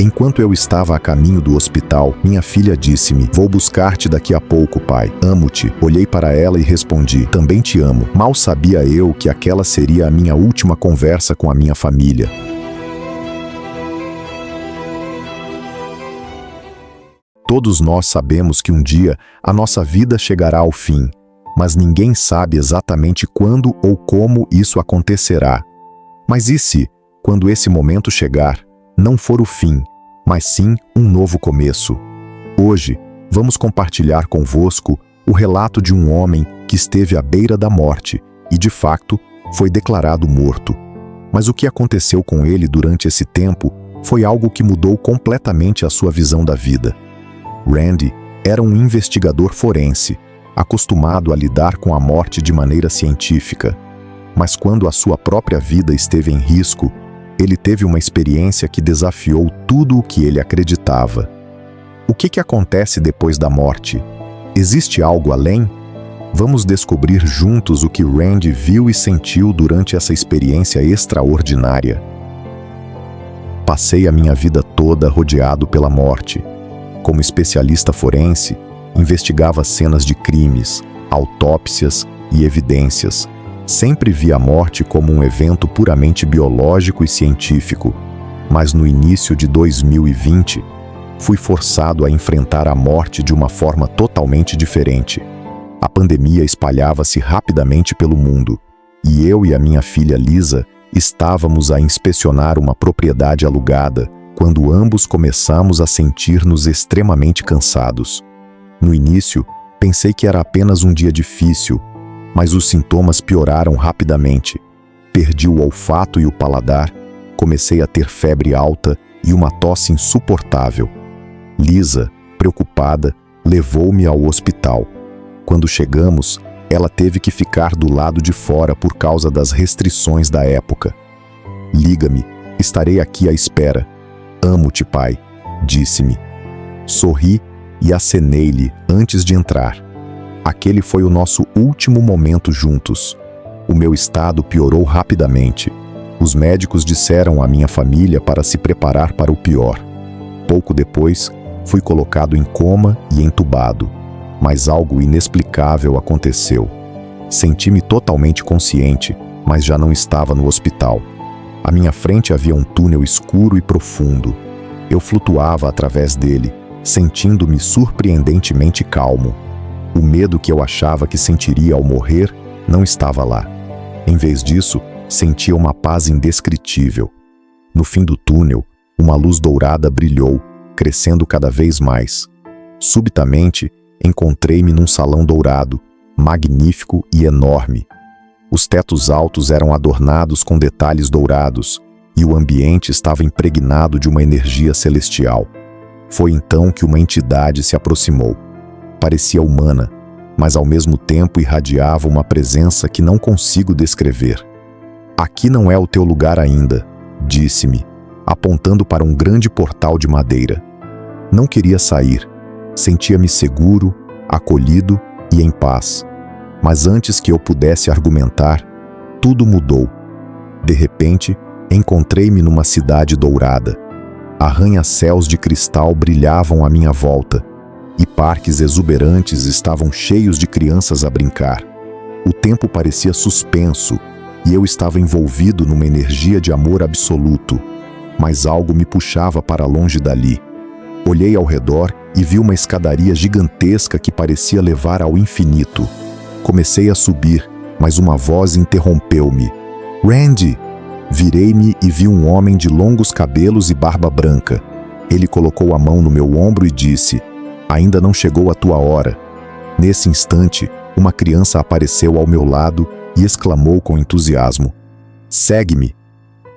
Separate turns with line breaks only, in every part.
Enquanto eu estava a caminho do hospital, minha filha disse-me: "Vou buscar-te daqui a pouco, pai. Amo-te." Olhei para ela e respondi: "Também te amo." Mal sabia eu que aquela seria a minha última conversa com a minha família. Todos nós sabemos que um dia a nossa vida chegará ao fim, mas ninguém sabe exatamente quando ou como isso acontecerá. Mas e se, quando esse momento chegar, não for o fim, mas sim um novo começo? Hoje, vamos compartilhar convosco o relato de um homem que esteve à beira da morte e, de fato, foi declarado morto. Mas o que aconteceu com ele durante esse tempo foi algo que mudou completamente a sua visão da vida. Randy era um investigador forense, acostumado a lidar com a morte de maneira científica. Mas quando a sua própria vida esteve em risco, ele teve uma experiência que desafiou tudo o que ele acreditava. O que acontece depois da morte? Existe algo além? Vamos descobrir juntos o que Randy viu e sentiu durante essa experiência extraordinária. Passei a minha vida toda rodeado pela morte. Como especialista forense, investigava cenas de crimes, autópsias e evidências. Sempre vi a morte como um evento puramente biológico e científico, mas no início de 2020, fui forçado a enfrentar a morte de uma forma totalmente diferente. A pandemia espalhava-se rapidamente pelo mundo, e eu e a minha filha Lisa estávamos a inspecionar uma propriedade alugada quando ambos começamos a sentir-nos extremamente cansados. No início, pensei que era apenas um dia difícil, mas os sintomas pioraram rapidamente. Perdi o olfato e o paladar, comecei a ter febre alta e uma tosse insuportável. Lisa, preocupada, levou-me ao hospital. Quando chegamos, ela teve que ficar do lado de fora por causa das restrições da época. "Liga-me, estarei aqui à espera." "Amo-te, pai", disse-me. Sorri e acenei-lhe antes de entrar. Aquele foi o nosso último momento juntos. O meu estado piorou rapidamente. Os médicos disseram à minha família para se preparar para o pior. Pouco depois, fui colocado em coma e entubado. Mas algo inexplicável aconteceu. Senti-me totalmente consciente, mas já não estava no hospital. À minha frente havia um túnel escuro e profundo. Eu flutuava através dele, sentindo-me surpreendentemente calmo. O medo que eu achava que sentiria ao morrer não estava lá. Em vez disso, sentia uma paz indescritível. No fim do túnel, uma luz dourada brilhou, crescendo cada vez mais. Subitamente, encontrei-me num salão dourado, magnífico e enorme. Os tetos altos eram adornados com detalhes dourados, e o ambiente estava impregnado de uma energia celestial. Foi então que uma entidade se aproximou. Parecia humana, mas ao mesmo tempo irradiava uma presença que não consigo descrever. "Aqui não é o teu lugar ainda", disse-me, apontando para um grande portal de madeira. Não queria sair. Sentia-me seguro, acolhido e em paz. Mas antes que eu pudesse argumentar, tudo mudou. De repente, encontrei-me numa cidade dourada. Arranha-céus de cristal brilhavam à minha volta, e parques exuberantes estavam cheios de crianças a brincar. O tempo parecia suspenso, e eu estava envolvido numa energia de amor absoluto, mas algo me puxava para longe dali. Olhei ao redor e vi uma escadaria gigantesca que parecia levar ao infinito. Comecei a subir, mas uma voz interrompeu-me. "Randy!" Virei-me e vi um homem de longos cabelos e barba branca. Ele colocou a mão no meu ombro e disse: "Ainda não chegou a tua hora." Nesse instante, uma criança apareceu ao meu lado e exclamou com entusiasmo: "Segue-me!"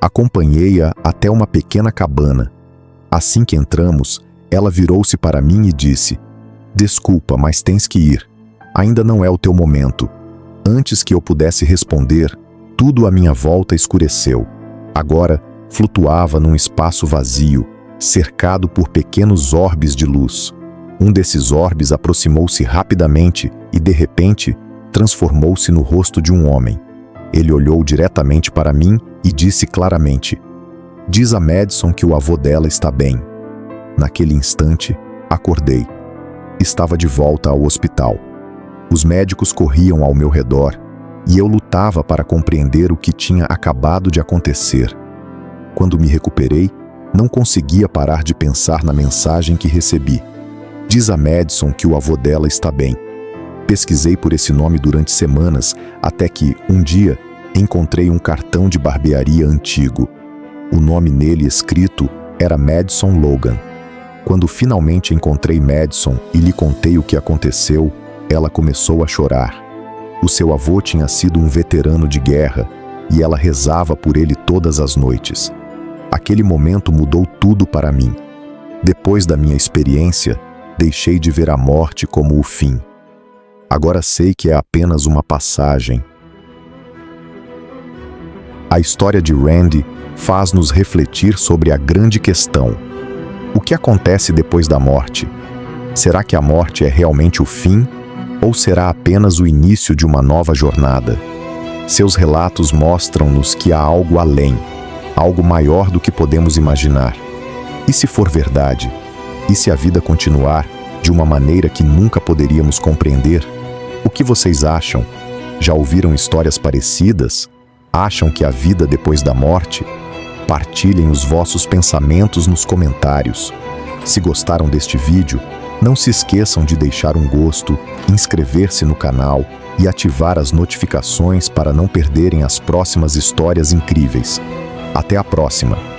Acompanhei-a até uma pequena cabana. Assim que entramos, ela virou-se para mim e disse: "Desculpa, mas tens que ir. Ainda não é o teu momento." Antes que eu pudesse responder, tudo à minha volta escureceu. Agora, flutuava num espaço vazio, cercado por pequenos orbes de luz. Um desses orbes aproximou-se rapidamente e, de repente, transformou-se no rosto de um homem. Ele olhou diretamente para mim e disse claramente: "Diz a Madison que o avô dela está bem." Naquele instante, acordei. Estava de volta ao hospital. Os médicos corriam ao meu redor e eu lutava para compreender o que tinha acabado de acontecer. Quando me recuperei, não conseguia parar de pensar na mensagem que recebi. Diz a Madison que o avô dela está bem. Pesquisei por esse nome durante semanas, até que, um dia, encontrei um cartão de barbearia antigo. O nome nele escrito era Madison Logan. Quando finalmente encontrei Madison e lhe contei o que aconteceu, ela começou a chorar. O seu avô tinha sido um veterano de guerra e ela rezava por ele todas as noites. Aquele momento mudou tudo para mim. Depois da minha experiência, deixei de ver a morte como o fim. Agora sei que é apenas uma passagem. A história de Randy faz-nos refletir sobre a grande questão: o que acontece depois da morte? Será que a morte é realmente o fim? Ou será apenas o início de uma nova jornada? Seus relatos mostram-nos que há algo além, algo maior do que podemos imaginar. E se for verdade? E se a vida continuar de uma maneira que nunca poderíamos compreender? O que vocês acham? Já ouviram histórias parecidas? Acham que há vida depois da morte? Partilhem os vossos pensamentos nos comentários. Se gostaram deste vídeo, não se esqueçam de deixar um gosto, inscrever-se no canal e ativar as notificações para não perderem as próximas histórias incríveis. Até a próxima!